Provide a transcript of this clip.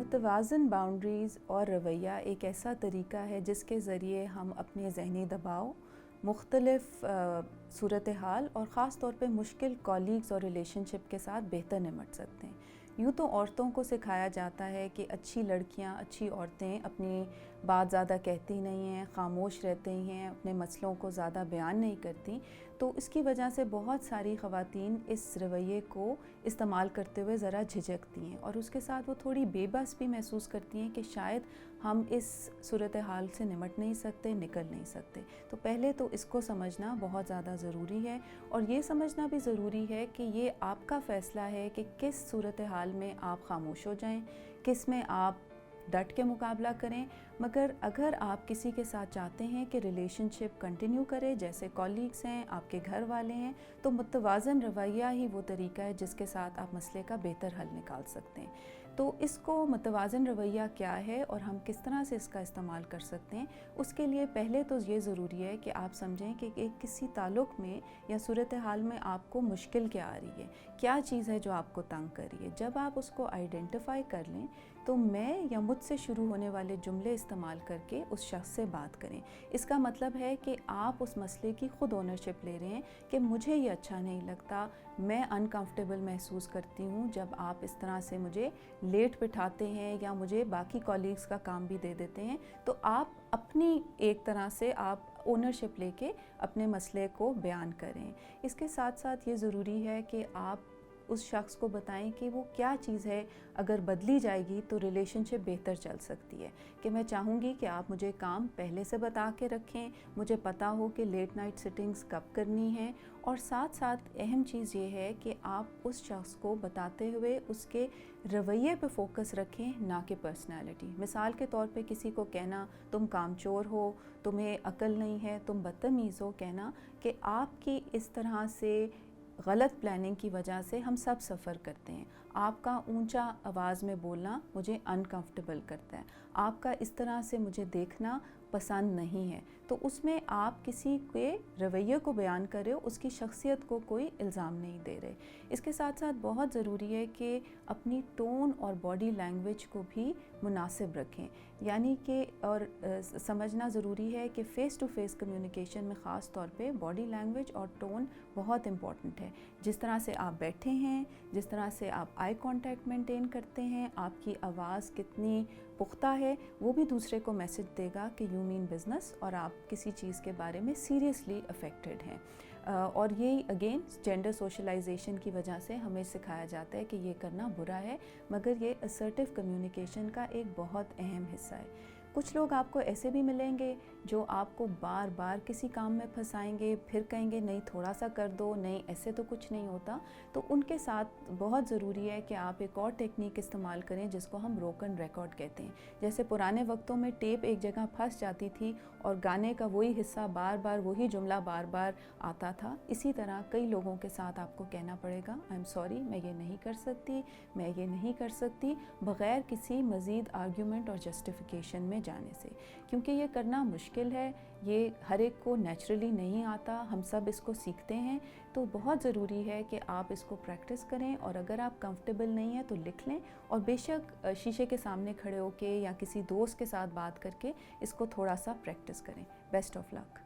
متوازن باؤنڈریز اور رویہ ایک ایسا طریقہ ہے جس کے ذریعے ہم اپنے ذہنی دباؤ، مختلف صورتحال اور خاص طور پہ مشکل کولیگز اور ریلیشن شپ کے ساتھ بہتر نمٹ سکتے ہیں۔ یوں تو عورتوں کو سکھایا جاتا ہے کہ اچھی لڑکیاں، اچھی عورتیں اپنی بات زیادہ کہتی نہیں ہیں، خاموش رہتی ہیں، اپنے مسئلوں کو زیادہ بیان نہیں کرتی، تو اس کی وجہ سے بہت ساری خواتین اس رویے کو استعمال کرتے ہوئے ذرا جھجکتی ہیں اور اس کے ساتھ وہ تھوڑی بے بس بھی محسوس کرتی ہیں کہ شاید ہم اس صورتحال سے نمٹ نہیں سکتے، نکل نہیں سکتے۔ تو پہلے تو اس کو سمجھنا بہت زیادہ ضروری ہے، اور یہ سمجھنا بھی ضروری ہے کہ یہ آپ کا فیصلہ ہے کہ کس صورتحال میں آپ خاموش ہو جائیں، کس میں آپ ڈٹ کے مقابلہ کریں۔ مگر اگر آپ کسی کے ساتھ چاہتے ہیں کہ ریلیشن شپ کنٹینیو کرے، جیسے کولیگز ہیں، آپ کے گھر والے ہیں، تو متوازن رویہ ہی وہ طریقہ ہے جس کے ساتھ آپ مسئلے کا بہتر حل نکال سکتے ہیں۔ تو اس کو متوازن رویہ کیا ہے اور ہم کس طرح سے اس کا استعمال کر سکتے ہیں، اس کے لیے پہلے تو یہ ضروری ہے کہ آپ سمجھیں کہ کسی تعلق میں یا صورتحال میں آپ کو مشکل کیا آ رہی ہے، کیا چیز ہے جو آپ کو تنگ کر رہی ہے۔ جب آپ اس کو آئیڈینٹیفائی کر لیں تو میں یا مجھ سے شروع ہونے والے جملے استعمال کر کے اس شخص سے بات کریں۔ اس کا مطلب ہے کہ آپ اس مسئلے کی خود اونرشپ لے رہے ہیں کہ مجھے یہ اچھا نہیں لگتا، میں انکمفرٹیبل محسوس کرتی ہوں جب آپ اس طرح سے مجھے لیٹ بٹھاتے ہیں یا مجھے باقی کولیگز کا کام بھی دے دیتے ہیں۔ تو آپ اپنی ایک طرح سے آپ اونرشپ لے کے اپنے مسئلے کو بیان کریں۔ اس کے ساتھ ساتھ یہ ضروری ہے کہ آپ اس شخص کو بتائیں کہ وہ کیا چیز ہے اگر بدلی جائے گی تو ریلیشن شپ بہتر چل سکتی ہے۔ کہ میں چاہوں گی کہ آپ مجھے کام پہلے سے بتا کے رکھیں، مجھے پتہ ہو کہ لیٹ نائٹ سٹنگز کب کرنی ہیں، اور ساتھ ساتھ اہم چیز یہ ہے کہ آپ اس شخص کو بتاتے ہوئے اس کے رویے پہ فوکس رکھیں، نہ کہ پرسنالٹی۔ مثال کے طور پہ کسی کو کہنا تم کامچور ہو، تمہیں عقل نہیں ہے، تم بدتمیز ہو، کہنا کہ آپ کی اس طرح سے غلط پلاننگ کی وجہ سے ہم سب سفر کرتے ہیں، آپ کا اونچا آواز میں بولنا مجھے انکمفرٹیبل کرتا ہے، آپ کا اس طرح سے مجھے دیکھنا پسند نہیں ہے۔ تو اس میں آپ کسی کے رویے کو بیان کر رہے ہو، اس کی شخصیت کو کوئی الزام نہیں دے رہے۔ اس کے ساتھ ساتھ بہت ضروری ہے کہ اپنی ٹون اور باڈی لینگویج کو بھی مناسب رکھیں، یعنی کہ اور سمجھنا ضروری ہے کہ فیس ٹو فیس کمیونیکیشن میں خاص طور پہ باڈی لینگویج اور ٹون بہت امپورٹنٹ ہے۔ جس طرح سے آپ بیٹھے ہیں، جس طرح سے آپ آئی کانٹیکٹ مینٹین کرتے ہیں، آپ کی آواز کتنی پختہ ہے، وہ بھی دوسرے کو میسج دے گا کہ یو مین بزنس اور آپ کسی چیز کے بارے میں سیریسلی افیکٹڈ ہیں۔ اور یہ اگین جینڈر سوشلائزیشن کی وجہ سے ہمیں سکھایا جاتا ہے کہ یہ کرنا برا ہے، مگر یہ اسرٹیو کمیونیکیشن کا ایک بہت اہم حصہ ہے۔ کچھ لوگ آپ کو ایسے بھی ملیں گے جو آپ کو بار بار کسی کام میں پھنسائیں گے، پھر کہیں گے نہیں تھوڑا سا کر دو، نہیں ایسے تو کچھ نہیں ہوتا۔ تو ان کے ساتھ بہت ضروری ہے کہ آپ ایک اور ٹیکنیک استعمال کریں جس کو ہم روکن ریکارڈ کہتے ہیں۔ جیسے پرانے وقتوں میں ٹیپ ایک جگہ پھنس جاتی تھی اور گانے کا وہی حصہ بار بار وہی جملہ بار بار آتا تھا، اسی طرح کئی لوگوں کے ساتھ آپ کو کہنا پڑے گا آئی ایم سوری، میں یہ نہیں کر سکتی، میں یہ نہیں کر سکتی، بغیر کسی مزید آرگیومنٹ اور جسٹیفیکیشن میں جانے سے، کیونکہ یہ کرنا مشکل ہے، یہ ہر ایک کو نیچرلی نہیں آتا، ہم سب اس کو سیکھتے ہیں۔ تو بہت ضروری ہے کہ آپ اس کو پریکٹس کریں، اور اگر آپ کمفرٹیبل نہیں ہیں تو لکھ لیں، اور بے شک شیشے کے سامنے کھڑے ہو کے یا کسی دوست کے ساتھ بات کر کے اس کو تھوڑا سا پریکٹس کریں۔ Best of look.